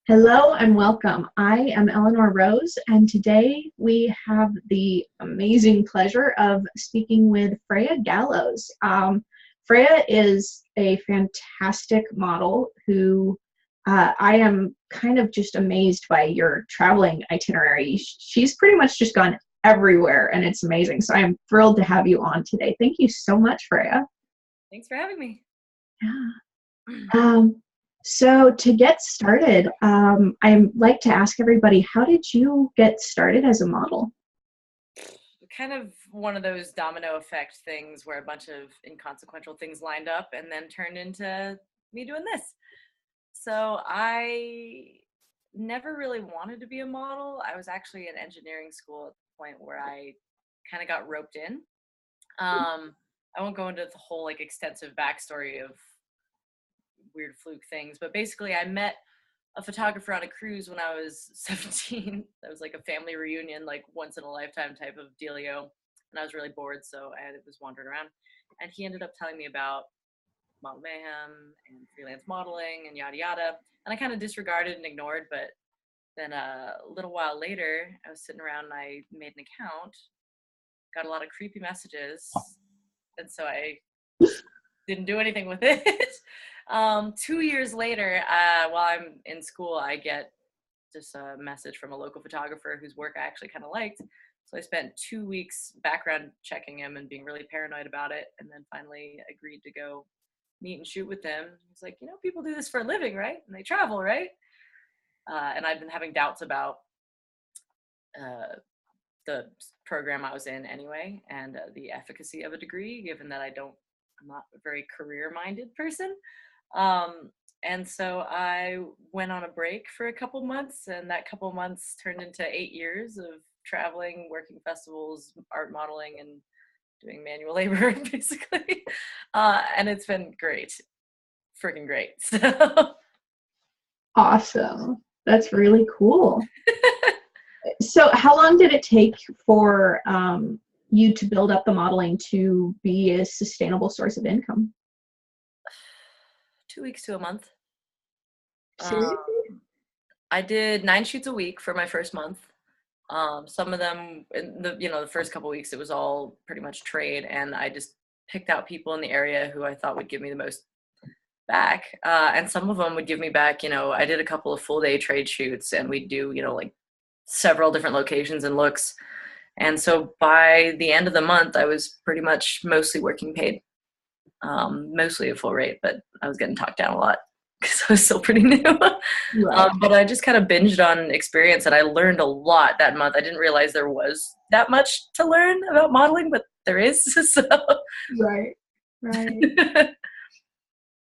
Hello and welcome. I am Eleanor Rose, and today we have the amazing pleasure of speaking with Freya Gallows. Freya is a fantastic model who I am kind of just amazed by your traveling itinerary. She's pretty much just gone everywhere, and it's amazing. So I am thrilled to have you on today. Thank you so much, Freya. Thanks for having me. Yeah. So to get started, I'd like to ask everybody, how did you get started as a model? Kind of one of those domino effect things where a bunch of inconsequential things lined up and then turned into me doing this. So I never really wanted to be a model. I was actually in engineering school at the point where I kind of got roped in. I won't go into the whole extensive backstory of weird fluke things, but basically I met a photographer on a cruise when I was 17. That was like a family reunion, like once in a lifetime type of dealio. And I was really bored, so I was wandering around. And he ended up telling me about model mayhem and freelance modeling and yada yada. And I kind of disregarded and ignored, but then a little while later, I was sitting around and I made an account, got a lot of creepy messages. And so I didn't do anything with it. 2 years later, while I'm in school, I get just a message from a local photographer whose work I actually kind of liked. So I spent 2 weeks background checking him and being really paranoid about it. And then finally agreed to go meet and shoot with him. He's like, people do this for a living, right? And they travel, right? And I've been having doubts about the program I was in anyway, and the efficacy of a degree, given that I'm not a very career-minded person. And so I went on a break for a couple months, and that couple months turned into 8 years of traveling, working festivals, art modeling, and doing manual labor, basically. And it's been great. Freaking great. So. Awesome. That's really cool. So how long did it take for you to build up the modeling to be a sustainable source of income? 2 weeks to a month. Seriously? I did 9 shoots a week for my first month. Some of them, in the first couple weeks, it was all pretty much trade, and I just picked out people in the area who I thought would give me the most back. And some of them would give me back, I did a couple of full day trade shoots, and we'd do, several different locations and looks. And so by the end of the month, I was pretty much mostly working paid, mostly at full rate, but I was getting talked down a lot because I was still pretty new. Right. But I just kind of binged on experience, and I learned a lot that month. I didn't realize there was that much to learn about modeling, but there is. So. Right.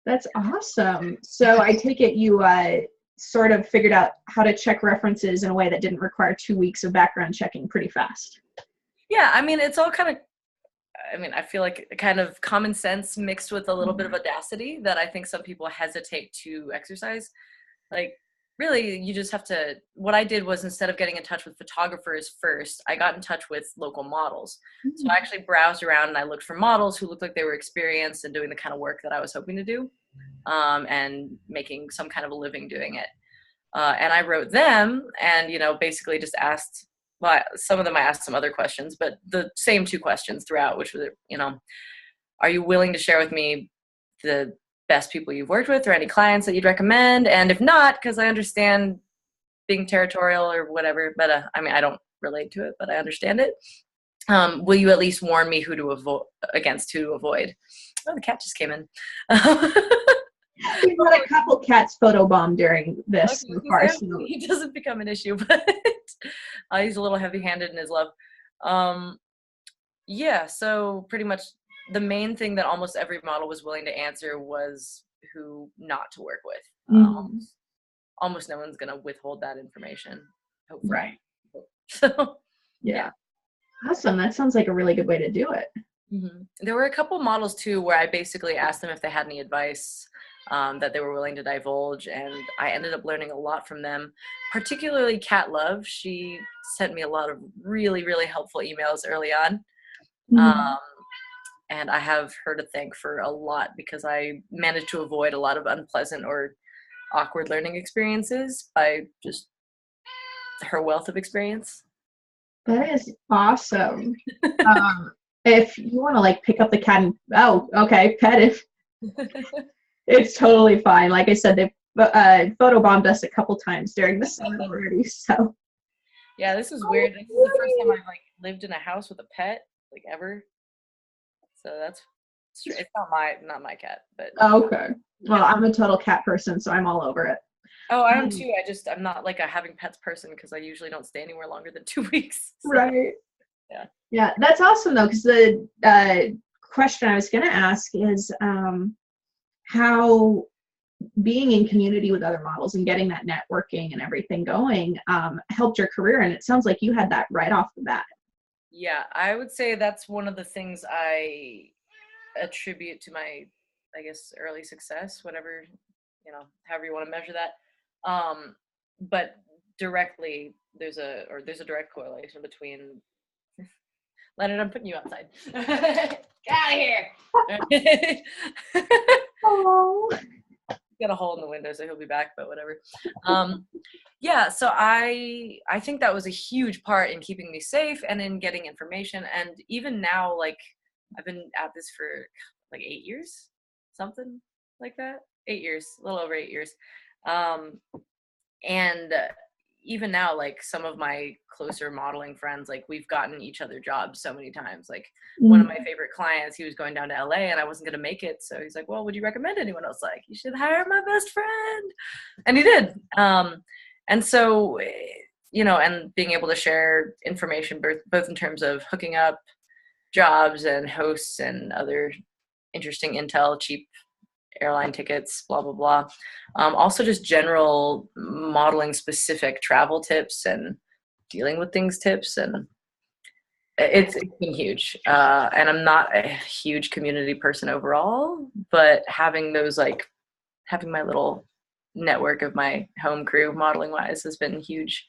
That's awesome. So I take it you sort of figured out how to check references in a way that didn't require 2 weeks of background checking pretty fast. Yeah, it's all kind of, I feel like kind of common sense mixed with a little bit of audacity that I think some people hesitate to exercise. Like, really, you just have to, what I did was, instead of getting in touch with photographers first, I got in touch with local models. Mm-hmm. So I actually browsed around and I looked for models who looked like they were experienced and doing the kind of work that I was hoping to do, and making some kind of a living doing it. And I wrote them and, basically just asked, well, some of them I asked some other questions, but the same 2 questions throughout, which was, are you willing to share with me the best people you've worked with or any clients that you'd recommend? And if not, because I understand being territorial or whatever, but I don't relate to it, but I understand it. Will you at least warn me who to avoid? Oh, the cat just came in. We've had a couple cats photobomb during this. Okay, so he doesn't become an issue, but he's a little heavy-handed in his love. Yeah, so pretty much the main thing that almost every model was willing to answer was who not to work with. Mm-hmm. Almost no one's going to withhold that information, hopefully. Right. So, yeah. Awesome. That sounds like a really good way to do it. Mm-hmm. There were a couple models, too, where I basically asked them if they had any advice that they were willing to divulge, and I ended up learning a lot from them, particularly Kat Love. She sent me a lot of really, really helpful emails early on. Mm-hmm. And I have her to thank for a lot, because I managed to avoid a lot of unpleasant or awkward learning experiences by just her wealth of experience. That is awesome. Um, if you want to like pick up the cat and okay, pet it. It's totally fine. Like I said, they photobombed us a couple times during the summer already. So Yeah, this is weird. This is the first time I've like lived in a house with a pet, like ever. So that's it's not my cat, but okay. Well, yeah. I'm a total cat person, so I'm all over it. Oh, I am too. I'm not like a having pets person because I usually don't stay anywhere longer than 2 weeks. So, Right. yeah. Yeah, that's awesome though, because the question I was going to ask is how being in community with other models and getting that networking and everything going helped your career. And it sounds like you had that right off the bat. Yeah, I would say that's one of the things I attribute to my, I guess, early success, whatever, however you want to measure that. But directly, there's a direct correlation between Leonard, I'm putting you outside. Get out of here. Oh. Got a hole in the window, so he'll be back, but whatever. Yeah, so I think that was a huge part in keeping me safe and in getting information. And even now, like I've been at this for like 8 years, something like that. 8 years, a little over 8 years. And even now, like some of my closer modeling friends, like we've gotten each other jobs so many times. Like one of my favorite clients, he was going down to LA and I wasn't going to make it. So he's like, well, would you recommend anyone else? Like, you should hire my best friend. And he did. And so, and being able to share information, both in terms of hooking up jobs and hosts and other interesting intel, cheap airline tickets, blah, blah, blah. Also just general modeling specific travel tips and dealing with things tips. And it's been huge. And I'm not a huge community person overall, but having my little network of my home crew modeling wise has been huge.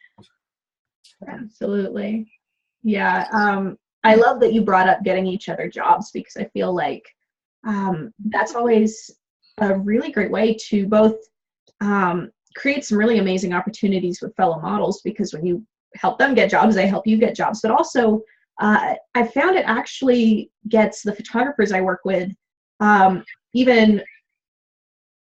Absolutely. Yeah. I love that you brought up getting each other jobs because I feel like that's always a really great way to both create some really amazing opportunities with fellow models, because when you help them get jobs, they help you get jobs. But also, I found it actually gets the photographers I work with even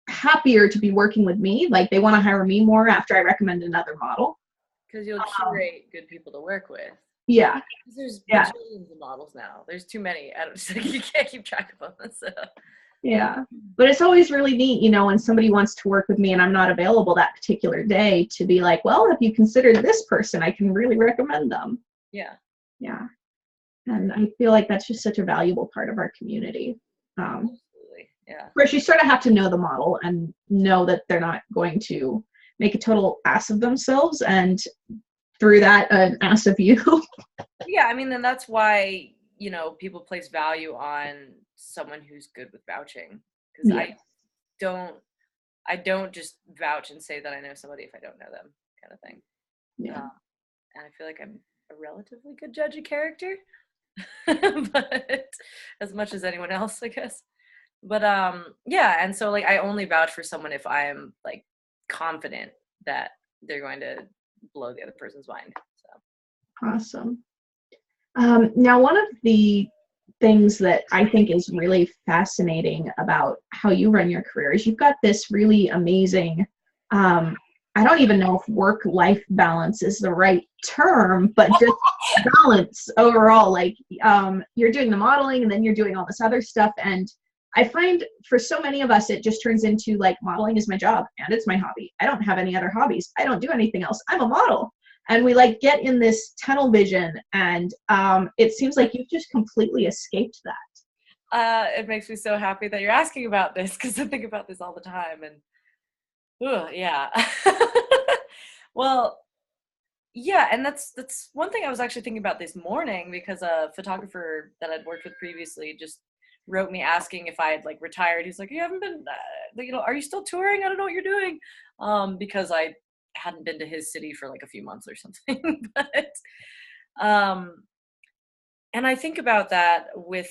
happier to be working with me. Like they want to hire me more after I recommend another model. Because you'll curate good people to work with. Yeah. There's bajillions of models now. There's too many. I don't you can't keep track of them. So. Yeah. But it's always really neat, when somebody wants to work with me and I'm not available that particular day, to be like, well, if you consider this person, I can really recommend them. Yeah. Yeah. And I feel like that's just such a valuable part of our community. Absolutely. Yeah. Of course, you sort of have to know the model and know that they're not going to make a total ass of themselves, and through that, an ass of you. Yeah, I mean, then that's why, people place value on someone who's good with vouching, because Yeah. I don't just vouch and say that I know somebody if I don't know them, kind of thing. Yeah. And I feel like I'm a relatively good judge of character, but as much as anyone else, I guess. But yeah, and so like I only vouch for someone if I am like confident that they're going to blow the other person's mind. So Awesome. Now, one of the things that I think is really fascinating about how you run your career is you've got this really amazing, I don't even know if work-life balance is the right term, but just balance overall. Like you're doing the modeling and then you're doing all this other stuff. And I find for so many of us, it just turns into like modeling is my job and it's my hobby. I don't have any other hobbies. I don't do anything else. I'm a model. And we like get in this tunnel vision, and it seems like you've just completely escaped that. it makes me so happy that you're asking about this, because I think about this all the time. And yeah. Well, yeah, and that's one thing I was actually thinking about this morning, because a photographer that I'd worked with previously just wrote me asking if I had like retired. He's like, you haven't been, are you still touring? I don't know what you're doing. Because I hadn't been to his city for like a few months or something. But and I think about that with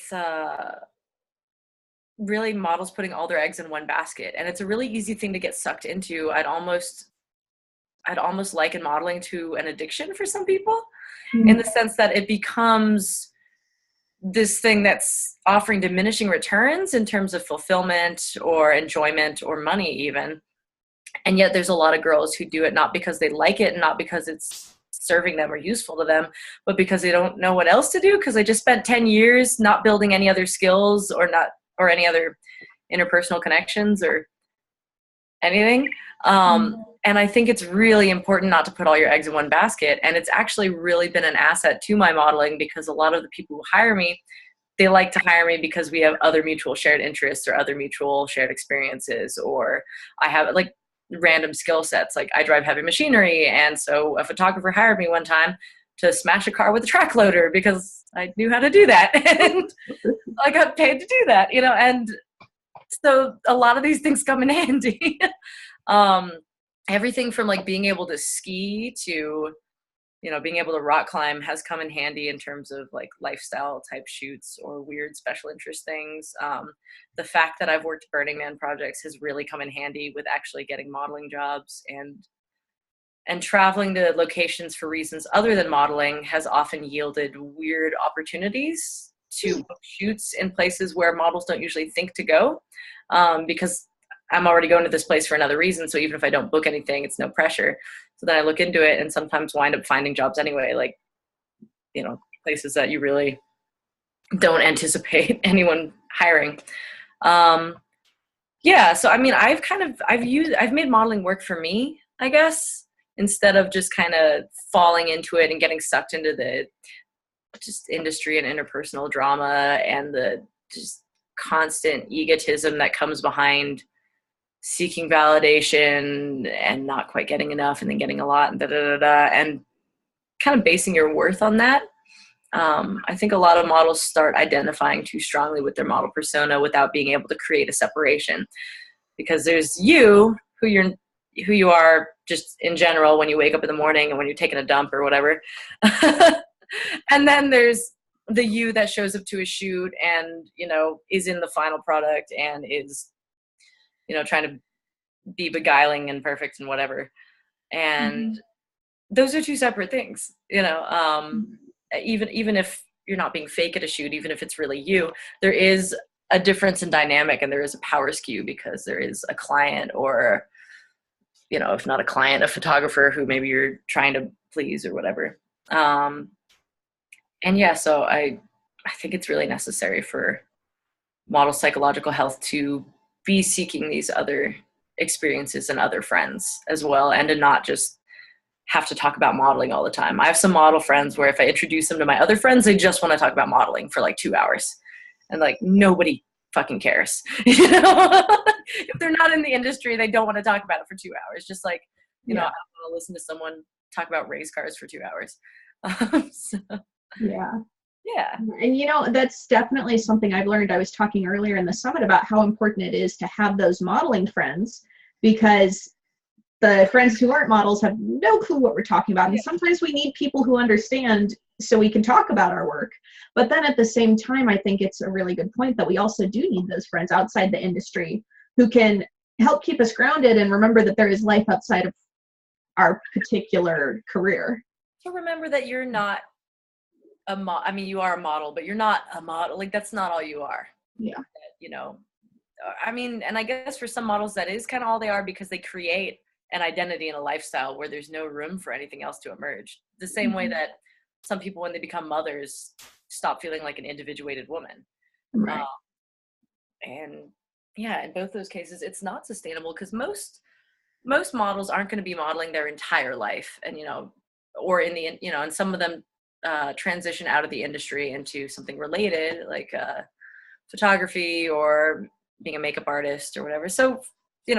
really models putting all their eggs in one basket, and it's a really easy thing to get sucked into. I'd almost liken modeling to an addiction for some people, in the sense that it becomes this thing that's offering diminishing returns in terms of fulfillment or enjoyment or money even. And yet there's a lot of girls who do it not because they like it and not because it's serving them or useful to them, but because they don't know what else to do, because they just spent 10 years not building any other skills or any other interpersonal connections or anything. And I think it's really important not to put all your eggs in one basket. And it's actually really been an asset to my modeling, because a lot of the people who hire me, they like to hire me because we have other mutual shared interests or other mutual shared experiences, or I have like random skill sets. Like I drive heavy machinery. And so a photographer hired me one time to smash a car with a track loader because I knew how to do that. And I got paid to do that, and so a lot of these things come in handy. Everything from like being able to ski to, being able to rock climb has come in handy in terms of like lifestyle type shoots or weird special interest things. The fact that I've worked Burning Man projects has really come in handy with actually getting modeling jobs, and traveling to locations for reasons other than modeling has often yielded weird opportunities to book shoots in places where models don't usually think to go, because I'm already going to this place for another reason. So even if I don't book anything, it's no pressure. So then I look into it and sometimes wind up finding jobs anyway, like, places that you really don't anticipate anyone hiring. Yeah. So, I mean, I've made modeling work for me, I guess, instead of just kind of falling into it and getting sucked into the just industry and interpersonal drama and the just constant egotism that comes behind seeking validation and not quite getting enough and then getting a lot and and kind of basing your worth on that. I think a lot of models start identifying too strongly with their model persona without being able to create a separation, because there's who you are just in general when you wake up in the morning and when you're taking a dump or whatever. And then there's the you that shows up to a shoot and, is in the final product and is, trying to be beguiling and perfect and whatever. And those are two separate things, even if you're not being fake at a shoot, even if it's really you, there is a difference in dynamic and there is a power skew, because there is a client or, if not a client, a photographer who maybe you're trying to please or whatever. And yeah, so I think it's really necessary for model psychological health to be seeking these other experiences and other friends as well, and to not just have to talk about modeling all the time. I have some model friends where if I introduce them to my other friends, they just want to talk about modeling for like 2 hours, and like nobody fucking cares. If they're not in the industry, they don't want to talk about it for 2 hours. Just like, I don't want to listen to someone talk about race cars for 2 hours. So. Yeah. And that's definitely something I've learned. I was talking earlier in the summit about how important it is to have those modeling friends, because the friends who aren't models have no clue what we're talking about. And sometimes we need people who understand so we can talk about our work. But then at the same time, I think it's a really good point that we also do need those friends outside the industry who can help keep us grounded and remember that there is life outside of our particular career. So remember that you're not you are a model, but you're not a model. Like, that's not all you are. Yeah. And I guess for some models that is kind of all they are, because they create an identity and a lifestyle where there's no room for anything else to emerge. The same way that some people, when they become mothers, stop feeling like an individuated woman. Right. And yeah, in both those cases, it's not sustainable, because most models aren't going to be modeling their entire life, and or in the and some of them transition out of the industry into something related, like photography or being a makeup artist or whatever. So,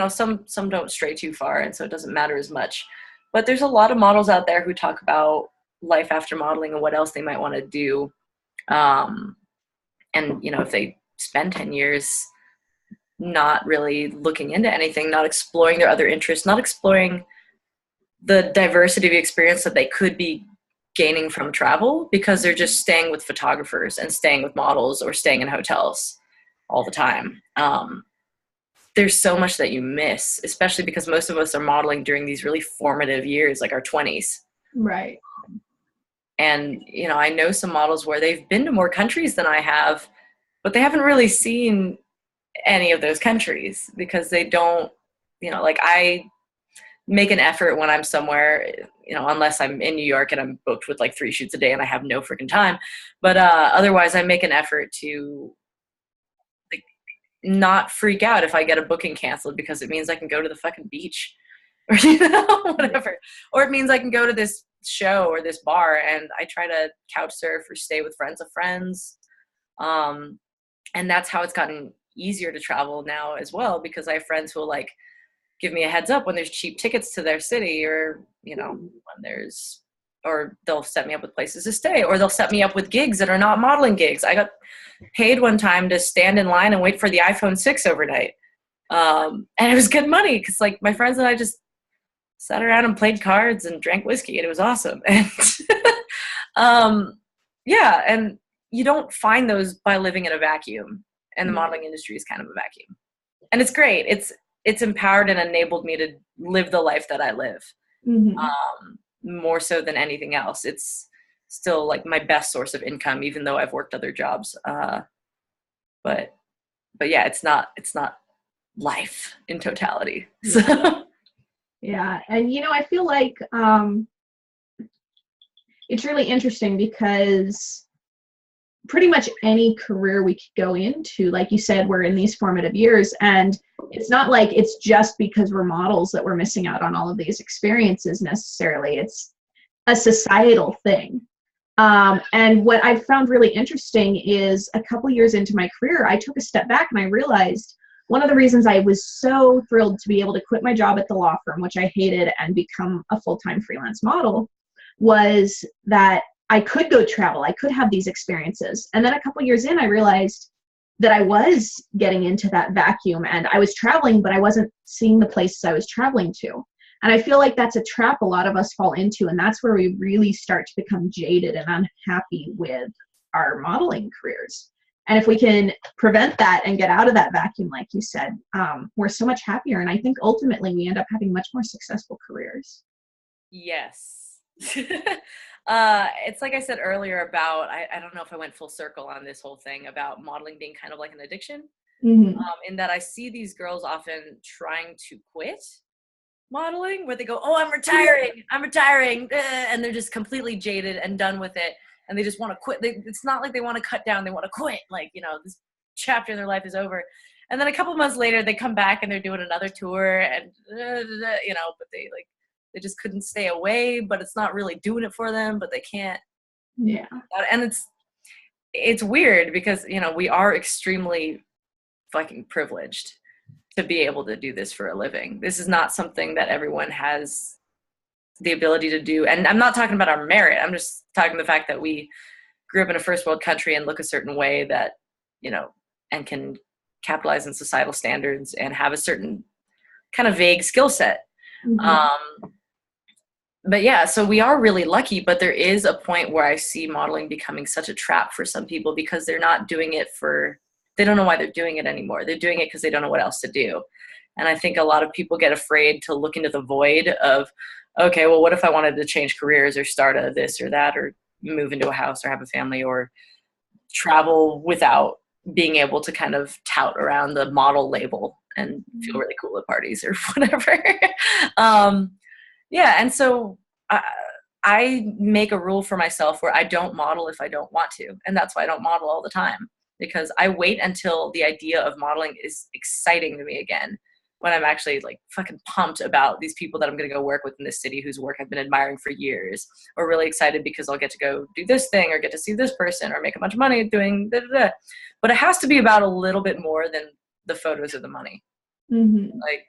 some don't stray too far, and so it doesn't matter as much. But there's a lot of models out there who talk about life after modeling and what else they might want to do. And, if they spend 10 years not really looking into anything, not exploring their other interests, not exploring the diversity of experience that they could be gaining from travel, because they're just staying with photographers and staying with models or staying in hotels, all the time. There's so much that you miss, especially because most of us are modeling during these really formative years, like our 20s. Right. And, I know some models where they've been to more countries than I have, but they haven't really seen any of those countries because they don't, like I make an effort when I'm somewhere, unless I'm in New York and I'm booked with like 3 shoots a day and I have no freaking time. But otherwise I make an effort to like not freak out if I get a booking canceled, because it means I can go to the fucking beach or, whatever. Or it means I can go to this show or this bar, and I try to couch surf or stay with friends of friends. And that's how it's gotten easier to travel now as well, because I have friends who will like give me a heads up when there's cheap tickets to their city, or, when there's, or they'll set me up with places to stay, or they'll set me up with gigs that are not modeling gigs. I got paid one time to stand in line and wait for the iPhone 6 overnight. And it was good money because like my friends and I just sat around and played cards and drank whiskey, and it was awesome. And yeah, and you don't find those by living in a vacuum, and the modeling industry is kind of a vacuum, and it's great. It's empowered and enabled me to live the life that I live. More so than anything else. It's still like my best source of income, even though I've worked other jobs. But yeah, it's not life in totality. So Yeah. And, I feel like it's really interesting because pretty much any career we could go into, like you said, we're in these formative years, and it's not like it's just because we're models that we're missing out on all of these experiences necessarily. It's a societal thing. And what I found really interesting is a couple years into my career, I took a step back and I realized one of the reasons I was so thrilled to be able to quit my job at the law firm, which I hated, and become a full-time freelance model, was that I could go travel. I could have these experiences. And then a couple years in, I realized that I was getting into that vacuum, and I was traveling, but I wasn't seeing the places I was traveling to. And I feel like that's a trap a lot of us fall into. And that's where we really start to become jaded and unhappy with our modeling careers. And if we can prevent that and get out of that vacuum, like you said, we're so much happier. And I think ultimately we end up having much more successful careers. yes. It's like I said earlier about, I don't know if I went full circle on this whole thing about modeling being kind of like an addiction, in that I see these girls often trying to quit modeling, where they go, oh, I'm retiring, and they're just completely jaded and done with it, and they just want to quit. It's not like they want to cut down, they want to quit, like, this chapter in their life is over. And then a couple months later they come back and they're doing another tour, and but they just couldn't stay away, but it's not really doing it for them, but they can't. Yeah. And it's weird because we are extremely fucking privileged to be able to do this for a living. This is not something that everyone has the ability to do. And I'm not talking about our merit. I'm just talking the fact that we grew up in a first world country and look a certain way that, and can capitalize on societal standards and have a certain kind of vague skill set. But yeah, so we are really lucky, but there is a point where I see modeling becoming such a trap for some people because they're not doing it they don't know why they're doing it anymore. They're doing it because they don't know what else to do. And I think a lot of people get afraid to look into the void of, okay, well, what if I wanted to change careers or start a this or that, or move into a house or have a family or travel without being able to kind of tout around the model label and feel really cool at parties or whatever. Yeah. And so I make a rule for myself where I don't model if I don't want to. And that's why I don't model all the time, because I wait until the idea of modeling is exciting to me again, when I'm actually like fucking pumped about these people that I'm going to go work with in this city whose work I've been admiring for years, or really excited because I'll get to go do this thing or get to see this person or make a bunch of money doing da, da, da. But it has to be about a little bit more than the photos or the money. Like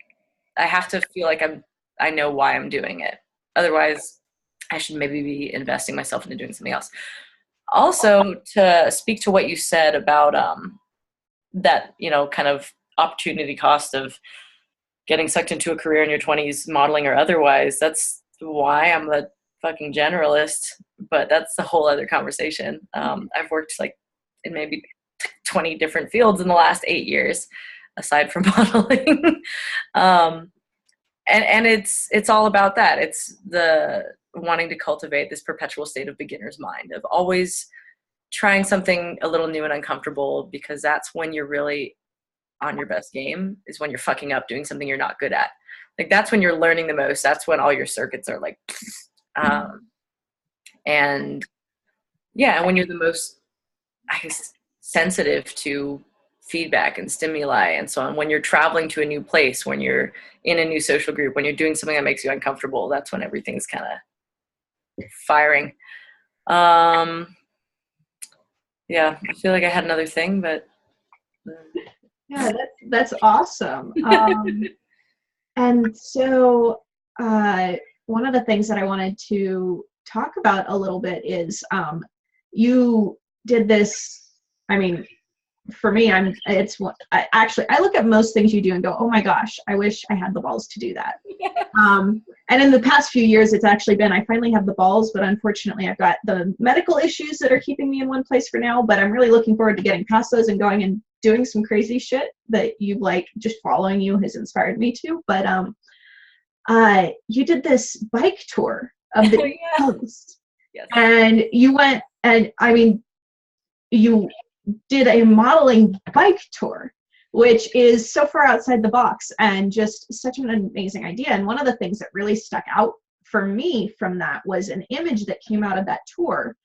I have to feel like I know why I'm doing it. Otherwise I should maybe be investing myself into doing something else. Also, to speak to what you said about that, kind of opportunity cost of getting sucked into a career in your 20s, modeling or otherwise, that's why I'm a fucking generalist, but that's a whole other conversation. I've worked like in maybe 20 different fields in the last 8 years, aside from modeling. And it's all about that. It's the wanting to cultivate this perpetual state of beginner's mind, of always trying something a little new and uncomfortable, because that's when you're really on your best game, is when you're fucking up doing something you're not good at. Like, that's when you're learning the most. That's when all your circuits are like, and yeah, and when you're the most, I guess, sensitive to feedback and stimuli and so on. When you're traveling to a new place, when you're in a new social group, when you're doing something that makes you uncomfortable, that's when everything's kind of firing. Yeah, I feel like I had another thing, but yeah, that's awesome. And so one of the things that I wanted to talk about a little bit is you did this. I mean, for me, I look at most things you do and go, oh my gosh, I wish I had the balls to do that. And in the past few years, it's actually been, I finally have the balls, but unfortunately I've got the medical issues that are keeping me in one place for now, but I'm really looking forward to getting past those and going and doing some crazy shit that you like. Just following you has inspired me to. But you did this bike tour of the coast. Yes. And you went, and I mean, you did a modeling bike tour, which is so far outside the box and just such an amazing idea. And one of the things that really stuck out for me from that was an image that came out of that tour,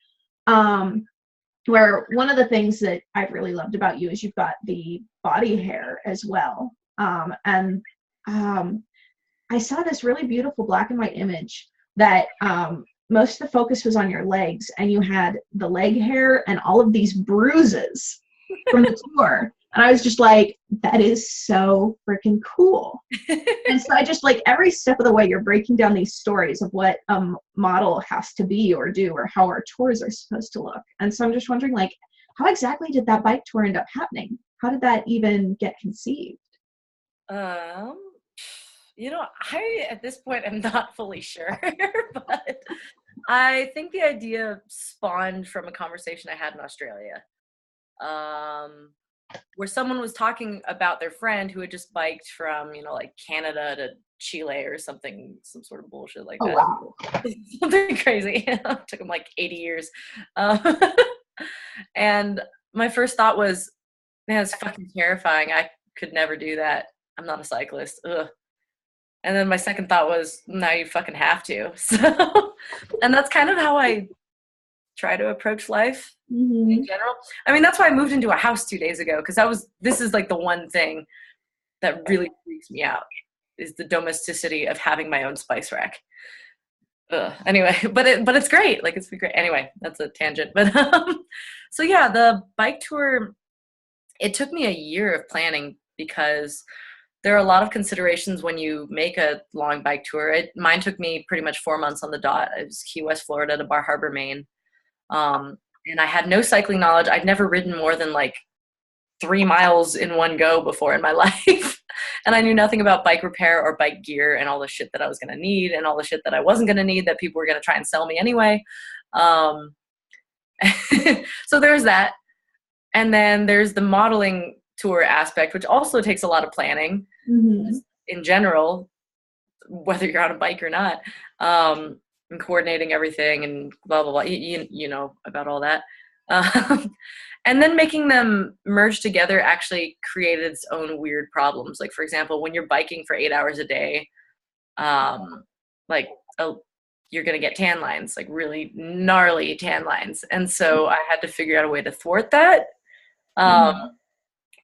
where one of the things that I've really loved about you is you've got the body hair as well. And I saw this really beautiful black and white image that most of the focus was on your legs, and you had the leg hair and all of these bruises from the tour. And I was just like, that is so freaking cool. And so I just, like, every step of the way, you're breaking down these stories of what a model has to be or do, or how our tours are supposed to look. And so I'm just wondering, like, how exactly did that bike tour end up happening? How did that even get conceived? You know, I, at this point, am not fully sure, but I think the idea spawned from a conversation I had in Australia, where someone was talking about their friend who had just biked from, you know, like Canada to Chile or something, some sort of bullshit like that. Wow. Something crazy. It took them like 80 years. And my first thought was, man, it's fucking terrifying. I could never do that. I'm not a cyclist. Ugh. And then my second thought was, now you fucking have to. So, and that's kind of how I try to approach life in general. I mean, that's why I moved into a house 2 days ago, because this is like the one thing that really freaks me out, is the domesticity of having my own spice rack. Anyway, but it's great. Like, it's great. Anyway, that's a tangent. But so yeah, the bike tour, it took me a year of planning, because there are a lot of considerations when you make a long bike tour. Mine took me pretty much 4 months on the dot. It was Key West, Florida to Bar Harbor, Maine. And I had no cycling knowledge. I'd never ridden more than like 3 miles in one go before in my life. And I knew nothing about bike repair or bike gear and all the shit that I was going to need and all the shit that I wasn't going to need that people were going to try and sell me anyway. So there's that. And then there's the modeling tour aspect, which also takes a lot of planning in general, whether you're on a bike or not, and coordinating everything and blah, blah, blah. You know about all that. And then making them merge together actually created its own weird problems. Like, for example, when you're biking for 8 hours a day, you're going to get tan lines, like really gnarly tan lines. And so I had to figure out a way to thwart that.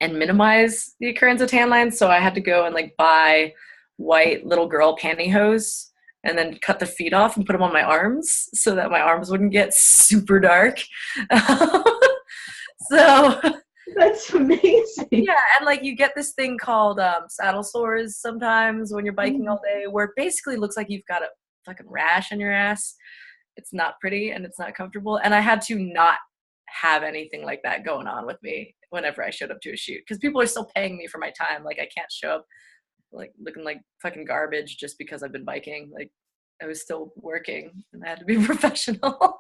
And minimize the occurrence of tan lines. So I had to go and like buy white little girl pantyhose and then cut the feet off and put them on my arms so that my arms wouldn't get super dark. So that's amazing. Yeah, and like you get this thing called saddle sores sometimes when you're biking all day, where it basically looks like you've got a fucking rash on your ass. It's not pretty and it's not comfortable. And I had to not have anything like that going on with me whenever I showed up to a shoot, because people are still paying me for my time. Like, I can't show up like looking like fucking garbage just because I've been biking. Like, I was still working and I had to be professional.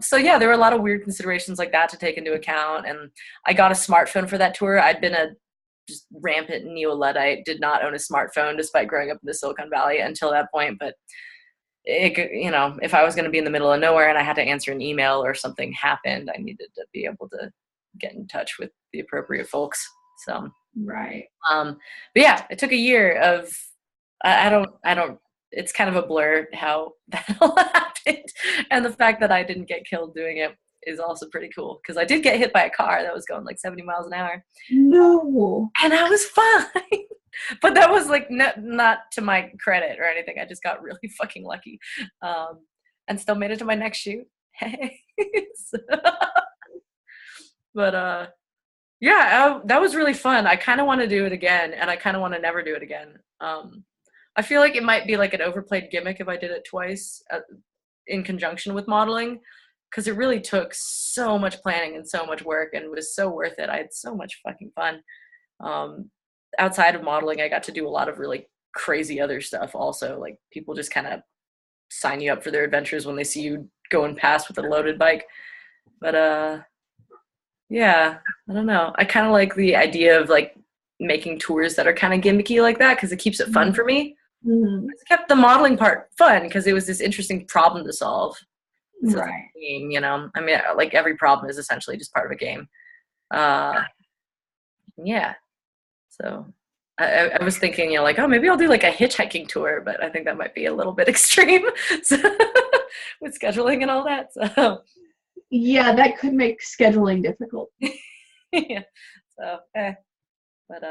So yeah, there were a lot of weird considerations like that to take into account. And I got a smartphone for that tour. I'd been a just rampant neo-Luddite, did not own a smartphone despite growing up in the Silicon Valley until that point. But if I was going to be in the middle of nowhere and I had to answer an email or something happened, I needed to be able to get in touch with the appropriate folks. So, Right. but yeah, it took a year of, I don't, it's kind of a blur how that all happened. And the fact that I didn't get killed doing it is also pretty cool. Cause I did get hit by a car that was going like 70 miles an hour. No. And I was fine. But that was like not to my credit or anything. I just got really fucking lucky, and still made it to my next shoot. But yeah, that was really fun. I kind of want to do it again, and I kind of want to never do it again. I feel like it might be like an overplayed gimmick if I did it twice in conjunction with modeling, because it really took so much planning and so much work, and was so worth it. I had so much fucking fun. Outside of modeling, I got to do a lot of really crazy other stuff also. Like people just kind of sign you up for their adventures when they see you going past with a loaded bike. But yeah, I don't know. I kind of like the idea of like making tours that are kind of gimmicky like that because it keeps it fun for me. Mm-hmm. It kept the modeling part fun because it was this interesting problem to solve. So Right. it's a game, you know. I mean, like every problem is essentially just part of a game. Yeah. So I was thinking, like, oh, maybe I'll do like a hitchhiking tour, but I think that might be a little bit extreme so, with scheduling and all that. So Yeah, that could make scheduling difficult. yeah. So but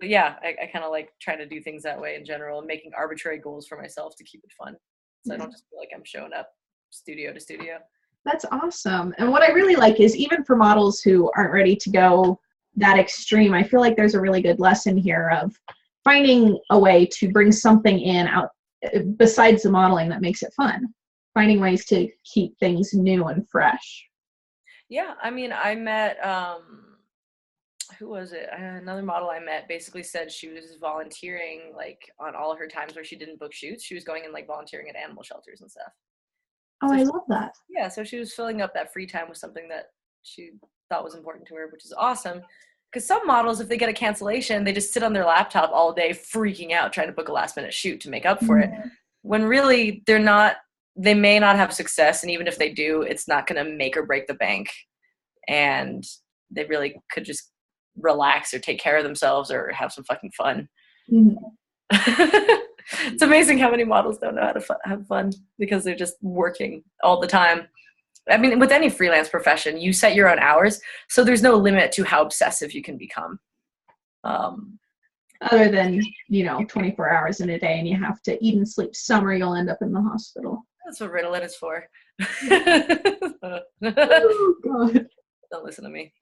yeah, I kind of like trying to do things that way in general and making arbitrary goals for myself to keep it fun. So I don't just feel like I'm showing up studio to studio. That's awesome. And what I really like is even for models who aren't ready to go that extreme, I feel like there's a really good lesson here of finding a way to bring something in out besides the modeling that makes it fun. Finding ways to keep things new and fresh. Yeah, I mean, I met who was it? Another model I met basically said she was volunteering like on all her times where she didn't book shoots. She was going and like volunteering at animal shelters and stuff. Oh, So I love that. Yeah, so she was filling up that free time with something that she thought was important to her, which is awesome. Because some models, if they get a cancellation, they just sit on their laptop all day freaking out trying to book a last minute shoot to make up for it. When really they may not have success, and even if they do, it's not going to make or break the bank. And they really could just relax or take care of themselves or have some fucking fun. It's amazing how many models don't know how to have fun because they're just working all the time. I mean, with any freelance profession, you set your own hours, so there's no limit to how obsessive you can become. Other than, 24 hours in a day and you have to eat and sleep some or you'll end up in the hospital. That's what Ritalin is for. Oh, God. Don't listen to me.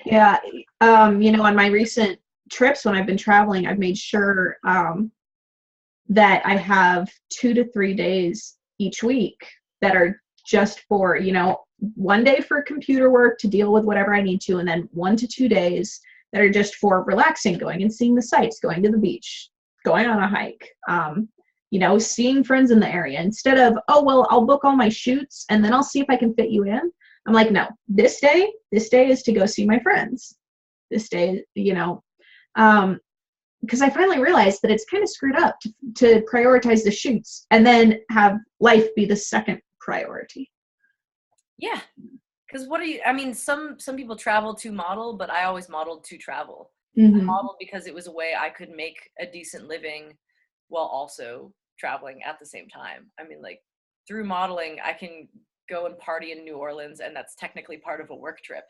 Yeah. On my recent trips when I've been traveling, I've made sure that I have 2 to 3 days each week that are just for, one day for computer work to deal with whatever I need to, and then 1 to 2 days that are just for relaxing, going and seeing the sights, going to the beach, going on a hike, seeing friends in the area. Instead of, oh, well, I'll book all my shoots and then I'll see if I can fit you in. I'm like, no, this day is to go see my friends. This day, because I finally realized that it's kind of screwed up to prioritize the shoots and then have life be the second priority. Yeah. Because some people travel to model, but I always modeled to travel. Mm-hmm. I modeled because it was a way I could make a decent living while also traveling at the same time. I mean, like through modeling, I can go and party in New Orleans, and that's technically part of a work trip.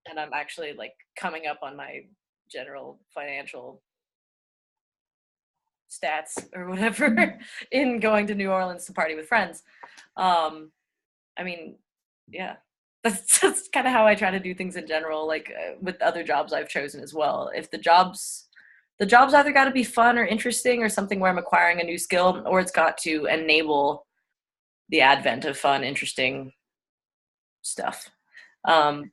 And I'm actually like coming up on my general financial stats or whatever in going to New Orleans to party with friends. I mean, yeah, that's kind of how I try to do things in general, like with other jobs I've chosen as well. If the job's either got to be fun or interesting or something where I'm acquiring a new skill, or it's got to enable the advent of fun, interesting stuff. And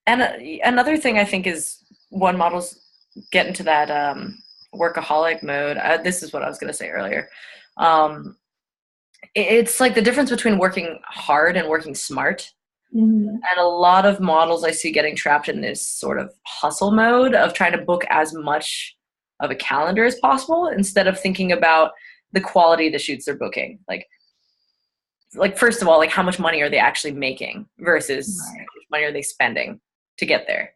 another thing I think is when models get into that workaholic mode, this is what I was going to say earlier. It's like the difference between working hard and working smart. Mm-hmm. And a lot of models I see getting trapped in this sort of hustle mode of trying to book as much of a calendar as possible instead of thinking about the quality of the shoots they're booking. Like first of all, like how much money are they actually making versus how much money are they spending to get there?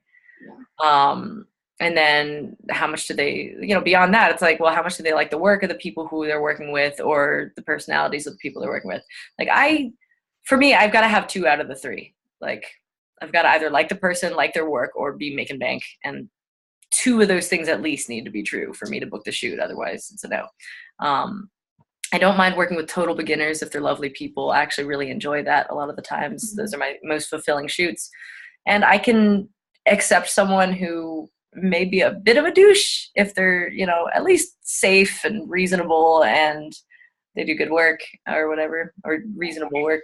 And then how much do they, beyond that, it's like, well, how much do they like the work of the people who they're working with or the personalities of the people they're working with? For me, I've got to have 2 out of the 3. Like I've got to either like the person, like their work, or be making bank. And 2 of those things at least need to be true for me to book the shoot. Otherwise it's a no. I don't mind working with total beginners if they're lovely people. I actually really enjoy that a lot of the times. Those are my most fulfilling shoots. And I can accept someone who may be a bit of a douche if they're, at least safe and reasonable and they do good work or whatever, or reasonable work.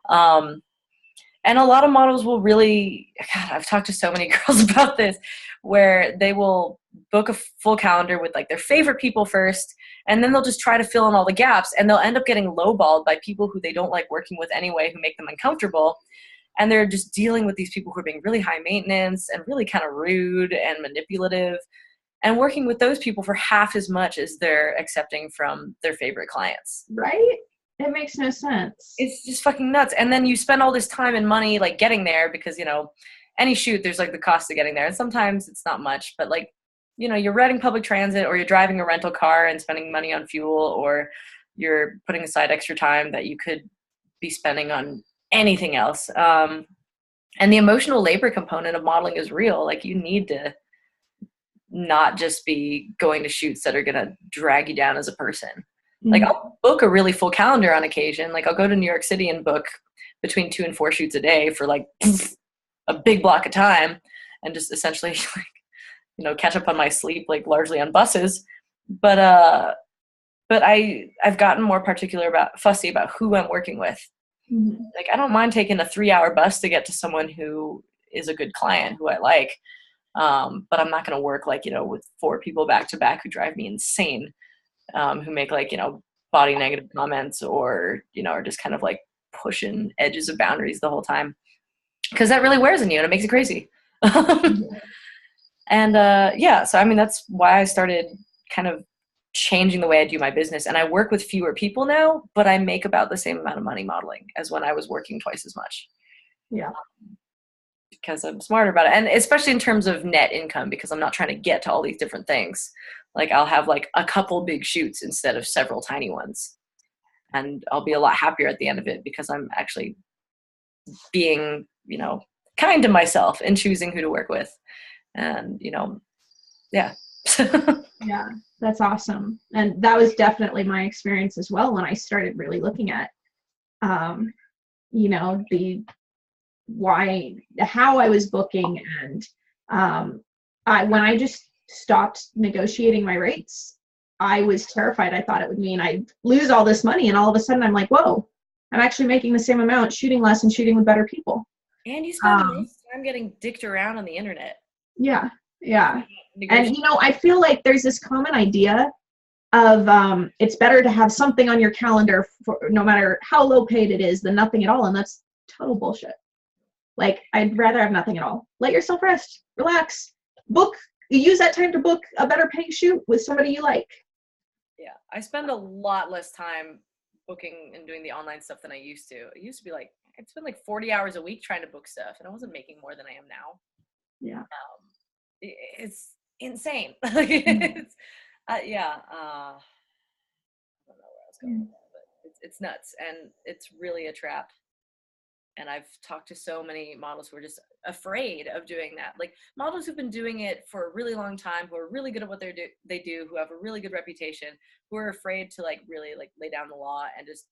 And a lot of models will really, God, I've talked to so many girls about this, where they will book a full calendar with like their favorite people first, and then they'll just try to fill in all the gaps, and they'll end up getting lowballed by people who they don't like working with anyway, who make them uncomfortable. And they're just dealing with these people who are being really high maintenance and really kind of rude and manipulative, and working with those people for half as much as they're accepting from their favorite clients. Right? It makes no sense. It's just fucking nuts. And then you spend all this time and money like getting there because, any shoot, there's like the cost of getting there. And sometimes it's not much, but like, you're renting public transit or you're driving a rental car and spending money on fuel, or you're putting aside extra time that you could be spending on anything else. And the emotional labor component of modeling is real. Like you need to not just be going to shoots that are going to drag you down as a person. Like I'll book a really full calendar on occasion. Like I'll go to New York City and book between 2 and 4 shoots a day for like a big block of time, and just essentially catch up on my sleep, like largely on buses. But I've gotten more fussy about who I'm working with. Mm-hmm. Like I don't mind taking a 3-hour bus to get to someone who is a good client who I like. But I'm not going to work with 4 people back to back who drive me insane. Who make body negative comments or, are just kind of like pushing edges of boundaries the whole time. Because that really wears on you and it makes you crazy. And so, that's why I started kind of changing the way I do my business. And I work with fewer people now, but I make about the same amount of money modeling as when I was working twice as much. Yeah. Because I'm smarter about it. And especially in terms of net income, because I'm not trying to get to all these different things. Like I'll have like a couple big shoots instead of several tiny ones. And I'll be a lot happier at the end of it because I'm actually being, kind to myself and choosing who to work with. And, yeah. Yeah, that's awesome. And that was definitely my experience as well when I started really looking at, how I was booking. And when I just stopped negotiating my rates, I was terrified. I thought it would mean I'd lose all this money, and all of a sudden I'm like, whoa, I'm actually making the same amount, shooting less and shooting with better people. And you spend the most time getting dicked around on the internet. Yeah. And I feel like there's this common idea of it's better to have something on your calendar for no matter how low paid it is than nothing at all, and that's total bullshit. Like I'd rather have nothing at all. Let yourself rest, relax, use that time to book a better paying shoot with somebody you like. Yeah, I spend a lot less time booking and doing the online stuff than I used to. It used to be like I'd spend like 40 hours a week trying to book stuff, and I wasn't making more than I am now. Yeah. It's insane. It's, I don't know where I was going with that, but it's nuts, and it's really a trap. And I've talked to so many models who are just afraid of doing that. Like models who've been doing it for a really long time, who are really good at what they do, who have a really good reputation, who are afraid to like really like lay down the law and just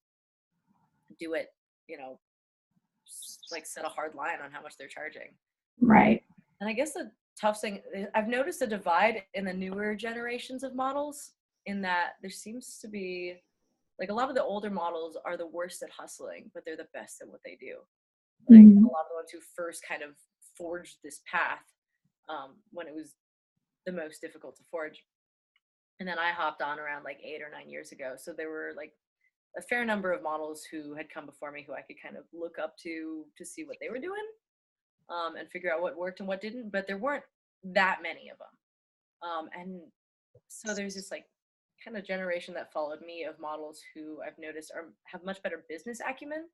do it, like set a hard line on how much they're charging. Right. And I guess the tough thing, I've noticed a divide in the newer generations of models, in that there seems to be like a lot of the older models are the worst at hustling, but they're the best at what they do. Like a lot of the ones who first kind of forged this path when it was the most difficult to forge. And then I hopped on around like 8 or 9 years ago. So there were like a fair number of models who had come before me who I could kind of look up to see what they were doing, and figure out what worked and what didn't. But there weren't that many of them. And so there's this like kind of generation that followed me of models who I've noticed have much better business acumen,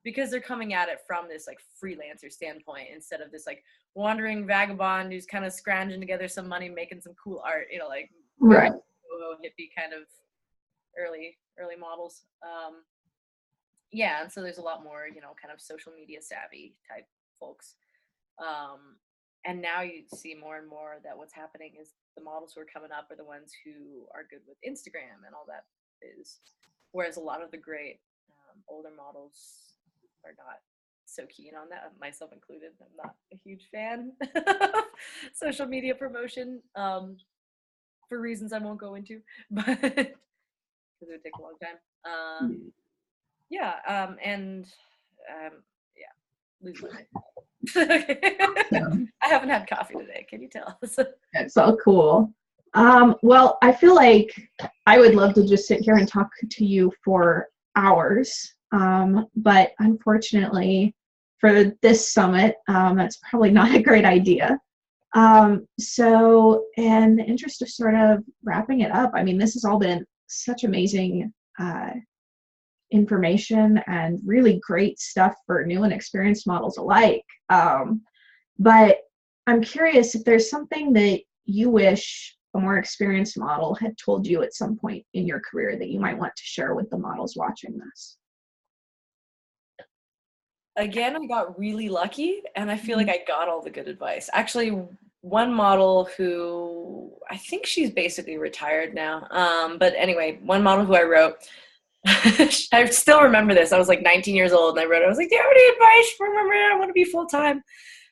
because they're coming at it from this like freelancer standpoint instead of this like wandering vagabond who's kind of scrounging together some money, making some cool art, like Right. hippie kind of early models. Yeah, and so there's a lot more, kind of social media savvy type folks. And now you see more and more that what's happening is the models who are coming up are the ones who are good with Instagram and all that is, whereas a lot of the great older models are not so keen on that, myself included. I'm not a huge fan of social media promotion, for reasons I won't go into, but because it would take a long time. Yeah, lose my mind. Awesome. I haven't had coffee today. Can you tell? That's so cool. Well, I feel like I would love to just sit here and talk to you for hours. But unfortunately for this summit, that's probably not a great idea. So in the interest of sort of wrapping it up, I mean, this has all been such amazing information and really great stuff for new and experienced models alike. But I'm curious if there's something that you wish a more experienced model had told you at some point in your career that you might want to share with the models watching this. Again, I got really lucky, and I feel like I got all the good advice. Actually, one model who I think she's basically retired now. But anyway, one model who I wrote, I still remember this. I was like 19 years old, and I wrote it. I was like, "Do you have any advice for me? I want to be full time."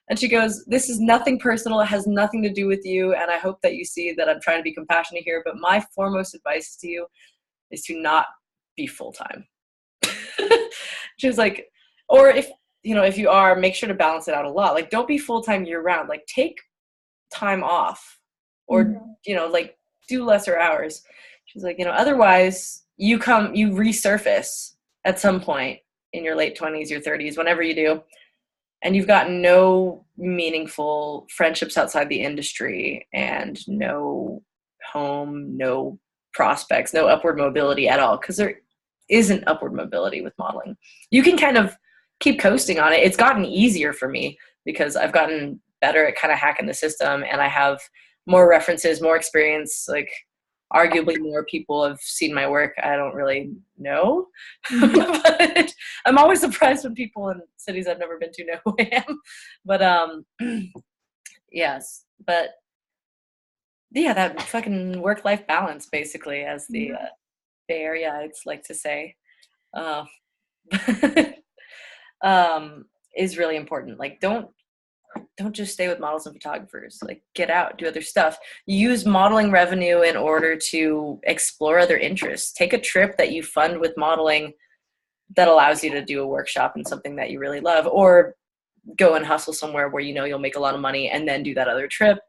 And she goes, "This is nothing personal. It has nothing to do with you. And I hope that you see that I'm trying to be compassionate here. But my foremost advice to you is to not be full time." She was like, or if you are, make sure to balance it out a lot. Like, don't be full time year round. Like, take time off, or like do lesser hours. She's like, otherwise you resurface at some point in your late 20s, your 30s, whenever you do, and you've got no meaningful friendships outside the industry and no home, no prospects, no upward mobility at all, because there isn't upward mobility with modeling. You can kind of keep coasting on it. It's gotten easier for me because I've gotten better at kind of hacking the system, and I have more references, more experience. Like, arguably more people have seen my work. I don't really know, but I'm always surprised when people in cities I've never been to know who I am. But yes, but yeah, that fucking work-life balance, basically, as the Bay Areiaites like to say, is really important. Like, don't just stay with models and photographers. Like, get out, do other stuff. Use modeling revenue in order to explore other interests. Take a trip that you fund with modeling that allows you to do a workshop in something that you really love, or go and hustle somewhere where you'll make a lot of money and then do that other trip.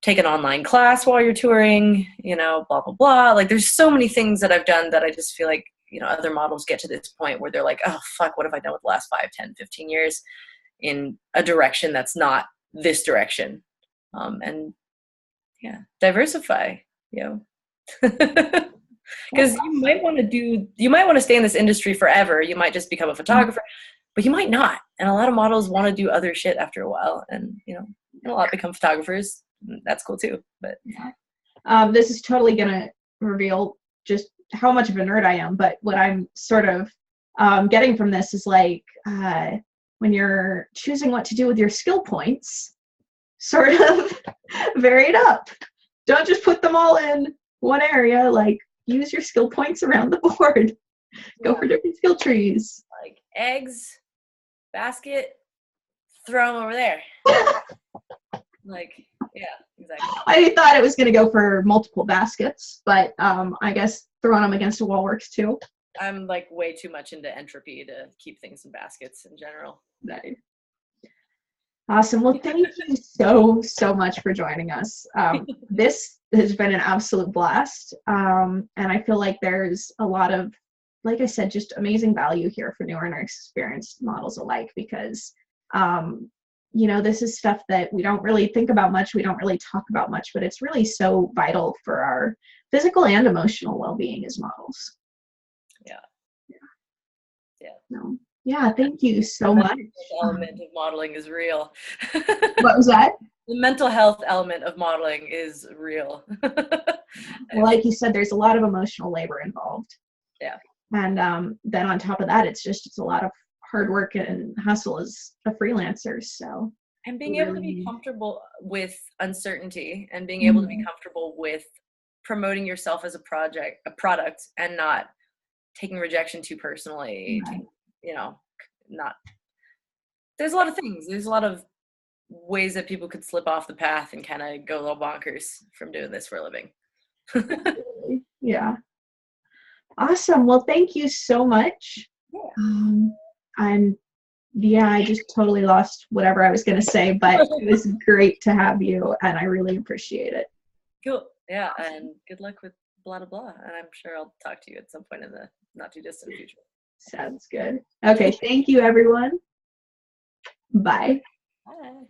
Take an online class while you're touring, blah, blah, blah. Like, there's so many things that I've done that I just feel like, other models get to this point where they're like, oh, fuck, what have I done with the last 5, 10, 15 years in a direction that's not this direction? And yeah, diversify, because you might want to stay in this industry forever. You might just become a photographer, but you might not. And a lot of models want to do other shit after a while, and a lot become photographers. That's cool too. But this is totally gonna reveal just how much of a nerd I am. But what I'm sort of getting from this is like, when you're choosing what to do with your skill points, sort of vary it up. Don't just put them all in one area. Like, use your skill points around the board. Go for different skill trees. Like eggs, basket, throw them over there. Like, yeah, exactly. I thought it was going to go for multiple baskets, but I guess throwing them against a wall works too. I'm like way too much into entropy to keep things in baskets in general. Nice. Awesome. Well, thank you so much for joining us. This has been an absolute blast. And I feel like there's a lot of, like I said, just amazing value here for newer and experienced models alike, because, this is stuff that we don't really think about much. We don't really talk about much, but it's really so vital for our physical and emotional well-being as models. Yeah. No. Yeah, thank you so The much. element of modeling is real. What was that? The mental health element of modeling is real. Well, like you said, there's a lot of emotional labor involved. Yeah. And then on top of that, it's a lot of hard work and hustle as a freelancer. So. And being able to be comfortable with uncertainty, and being able to be comfortable with promoting yourself as a product, and not taking rejection too personally. Right. There's a lot of things. There's a lot of ways that people could slip off the path and kind of go a little bonkers from doing this for a living. Yeah. Awesome. Well, thank you so much. I just totally lost whatever I was going to say, but it was great to have you, and I really appreciate it. Cool. Yeah, and good luck with blah, blah, blah. And I'm sure I'll talk to you at some point in the not too distant future. Sounds good. Okay, thank you, everyone. Bye. Bye.